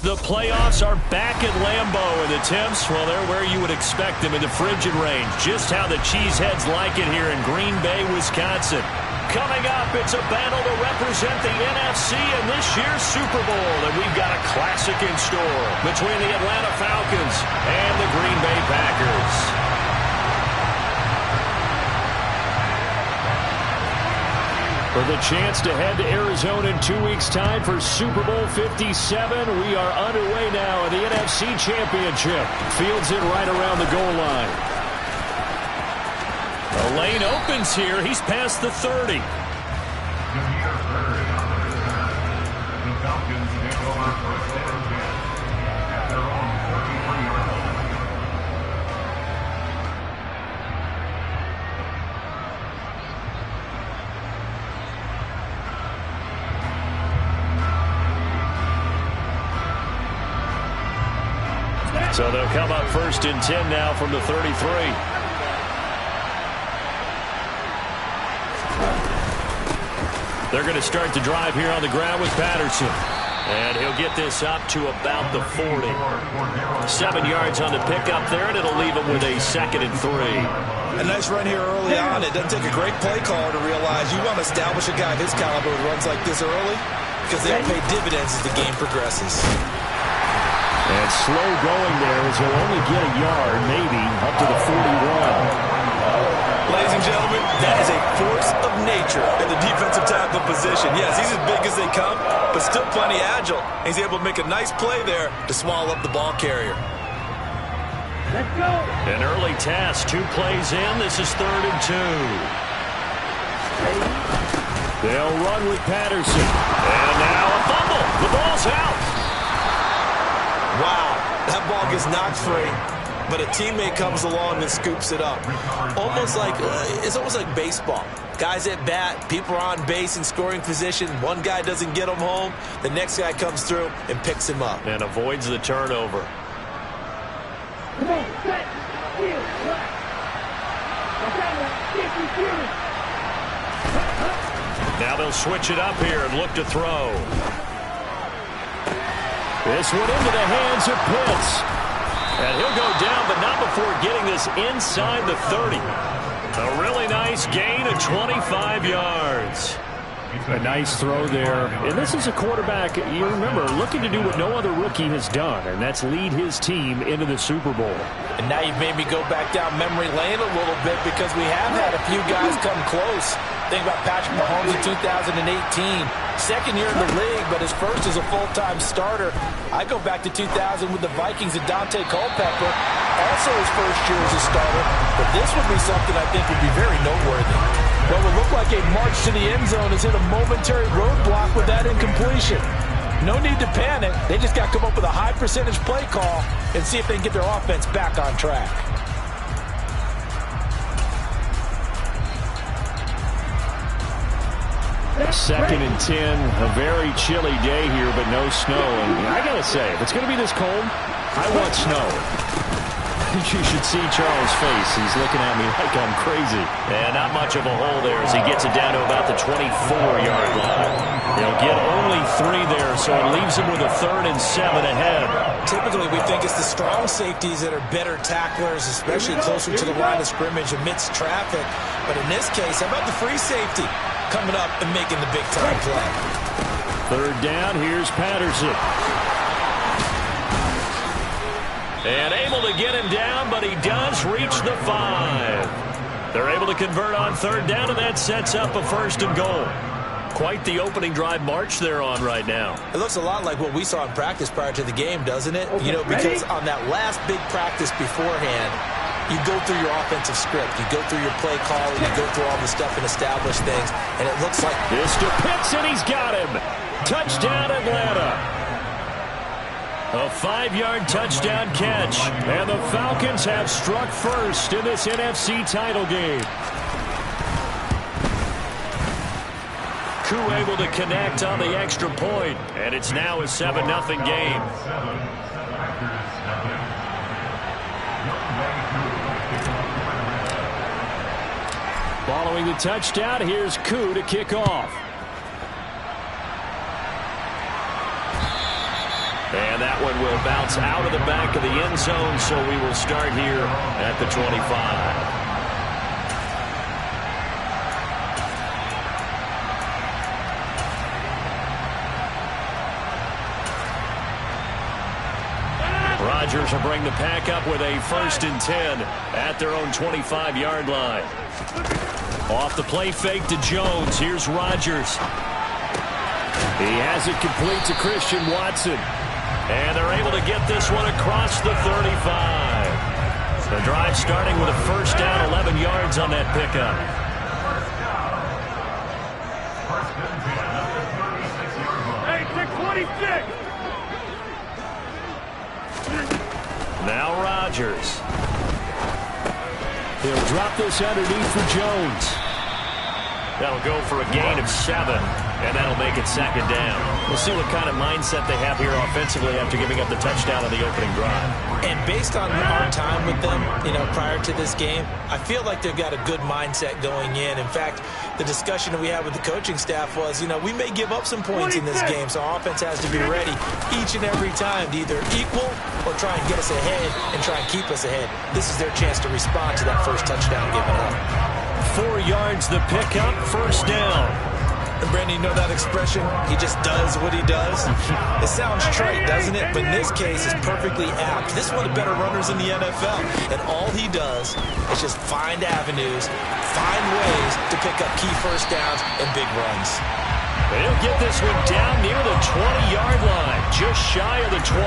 The playoffs are back at Lambeau, and the temps, well, they're where you would expect them in the frigid range. Just how the Cheeseheads like it here in Green Bay, Wisconsin. Coming up, it's a battle to represent the NFC in this year's Super Bowl, and we've got a classic in store between the Atlanta Falcons and the Green Bay Packers. For the chance to head to Arizona in 2 weeks' time for Super Bowl 57, we are underway now in the NFC Championship. Fields it right around the goal line. The lane opens here. He's past the 30. The Falcons take over first and 10 at their own 33-yard line. So they'll come up first and 10 now from the 33. They're going to start the drive here on the ground with Patterson. And he'll get this up to about the 40. 7 yards on the pickup there, and it'll leave him with a 2nd and 3. A nice run here early on. It doesn't take a great play caller to realize you want to establish a guy of his caliber who runs like this early because they'll pay dividends as the game progresses. And slow going there as he'll only get a yard, maybe, up to the 41. Ladies and gentlemen, that is a force of nature in the defensive tackle position. Yes, he's as big as they come, but still plenty agile. He's able to make a nice play there to swallow up the ball carrier. Let's go. An early task, 2 plays in. This is 3rd and 2. They'll run with Patterson. And now a fumble. The ball's out. Wow, that ball gets knocked free, but a teammate comes along and scoops it up. It's almost like baseball. Guys at bat, people are on base in scoring position. One guy doesn't get him home. The next guy comes through and picks him up. And avoids the turnover. Come on, set, heel, now they'll switch it up here and look to throw. This one into the hands of Pitts. And he'll go down, but not before getting this inside the 30. A really nice gain of 25 yards. A nice throw there. And this is a quarterback, you remember, looking to do what no other rookie has done, and that's lead his team into the Super Bowl. And now you've made me go back down memory lane a little bit because we have had a few guys come close. Think about Patrick Mahomes in 2018. Second year in the league, but his first as a full-time starter. I go back to 2000 with the Vikings and Dante Culpepper. Also his first year as a starter. But this would be something I think would be very noteworthy. What would look like a march to the end zone has hit a momentary roadblock with that incompletion. No need to panic. They just got to come up with a high percentage play call and see if they can get their offense back on track. Second and 10, a very chilly day here, but no snow. And I gotta say, if it's gonna be this cold, I want snow. You should see Charles' face. He's looking at me like I'm crazy. And not much of a hole there as he gets it down to about the 24-yard line. He'll get only 3 there, so it leaves him with a 3rd and 7 ahead. Typically, we think it's the strong safeties that are better tacklers, especially closer to the line of scrimmage amidst traffic. But in this case, how about the free safety coming up and making the big-time play? 3rd down, here's Patterson. And able to get him down, but he does reach the 5. They're able to convert on 3rd down, and that sets up a 1st and goal. Quite the opening drive march they're on right now. It looks a lot like what we saw in practice prior to the game, doesn't it? You know, because on that last big practice beforehand, you go through your offensive script. You go through your play calling. You go through all the stuff and establish things. And it looks like this to Pitts, and he's got him. Touchdown, Atlanta. A 5-yard touchdown catch. And the Falcons have struck first in this NFC title game. Koo able to connect on the extra point. And it's now a 7-0 game. Following the touchdown, here's Koo to kick off. And that one will bounce out of the back of the end zone, so we will start here at the 25. Rodgers will bring the pack up with a 1st and 10 at their own 25-yard line. Off the play fake to Jones. Here's Rodgers. He has it complete to Christian Watson. And they're able to get this one across the 35. The drive starting with a 1st down, 11 yards on that pickup. Hey, 26. Now Rodgers. He'll drop this underneath for Jones. That'll go for a gain of 7, and that'll make it 2nd down. We'll see what kind of mindset they have here offensively after giving up the touchdown on the opening drive. And based on our time with them, prior to this game, I feel like they've got a good mindset going in. In fact, the discussion that we had with the coaching staff was, we may give up some points in this game, so our offense has to be ready each and every time to either equal or try and get us ahead and try and keep us ahead. This is their chance to respond to that first touchdown given up. 4 yards the pickup, 1st down. And Brandon, you know that expression? He just does what he does. It sounds trite, doesn't it? But in this case, it's perfectly apt. This is one of the better runners in the NFL. And all he does is just find avenues, find ways to pick up key 1st downs and big runs. He'll get this one down near the 20-yard line, just shy of the 20.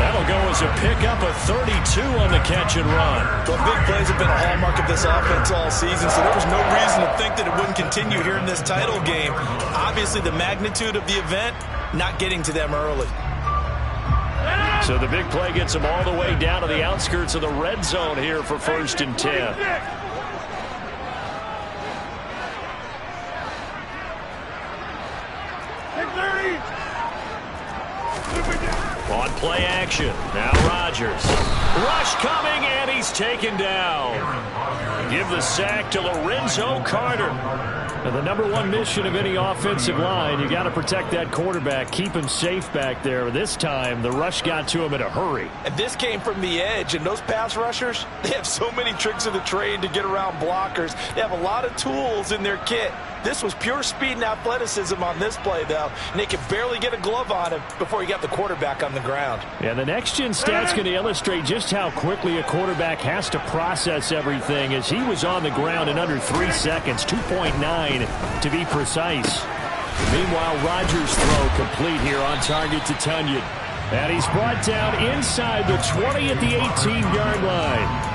That'll go as a pickup of 32 on the catch and run. Well, big plays have been a hallmark of this offense all season, so there was no reason to think that it wouldn't continue here in this title game. Obviously, the magnitude of the event, not getting to them early. So the big play gets them all the way down to the outskirts of the red zone here for 1st and 10. On play action, now Rodgers. Rush coming, and he's taken down. Give the sack to Lorenzo Carter. And the #1 mission of any offensive line, you got to protect that quarterback, keep him safe back there. This time, the rush got to him in a hurry. And this came from the edge, and those pass rushers, they have so many tricks of the trade to get around blockers. They have a lot of tools in their kit. This was pure speed and athleticism on this play, though, and they could barely get a glove on him before he got the quarterback on the ground. And the next-gen stat's going to illustrate just how quickly a quarterback has to process everything, as he was on the ground in under 3 seconds, 2.9 to be precise. Meanwhile, Rodgers' throw complete here on target to Tunyon. And he's brought down inside the 20 at the 18-yard line.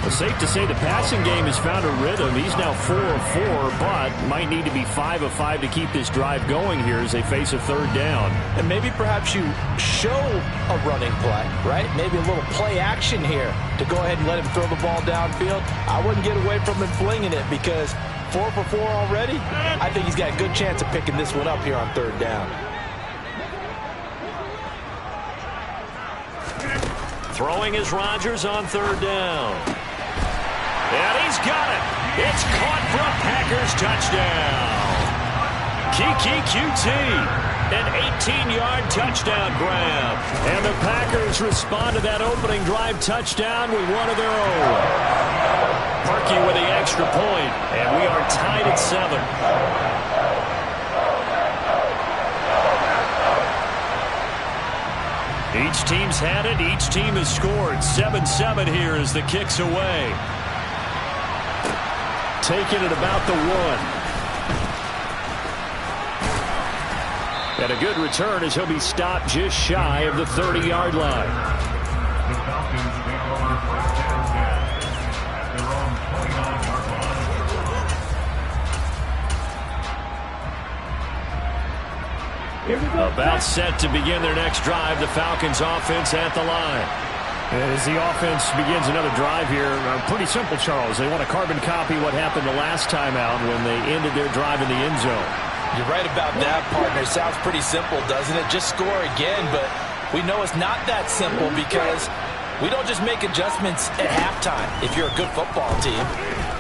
Well, safe to say the passing game has found a rhythm. He's now 4 of 4, but might need to be 5 of 5 to keep this drive going here as they face a 3rd down. And maybe perhaps you show a running play, right? Maybe a little play action here to go ahead and let him throw the ball downfield. I wouldn't get away from him flinging it because 4 for 4 already. I think he's got a good chance of picking this one up here on 3rd down. Throwing is Rodgers on 3rd down. And he's got it. It's caught for a Packers touchdown. Kiki QT, an 18-yard touchdown grab. And the Packers respond to that opening drive touchdown with one of their own. Parkey with the extra point, and we are tied at 7. Each team's had it. Each team has scored. 7-7 here as the kick's away. Taking it about the 1. And a good return as he'll be stopped just shy of the 30-yard line. The Falcons take over first and 10 at their own 29-yard line. About set to begin their next drive, the Falcons offense at the line. As the offense begins another drive here, pretty simple, Charles. They want to carbon copy what happened the last time out when they ended their drive in the end zone. You're right about that, partner. Sounds pretty simple, doesn't it? Just score again, but we know it's not that simple because we don't just make adjustments at halftime if you're a good football team.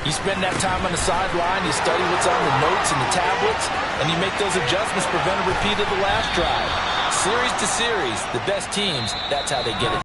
You spend that time on the sideline, you study what's on the notes and the tablets, and you make those adjustments to prevent a repeat of the last drive. Series to series, the best teams, that's how they get it.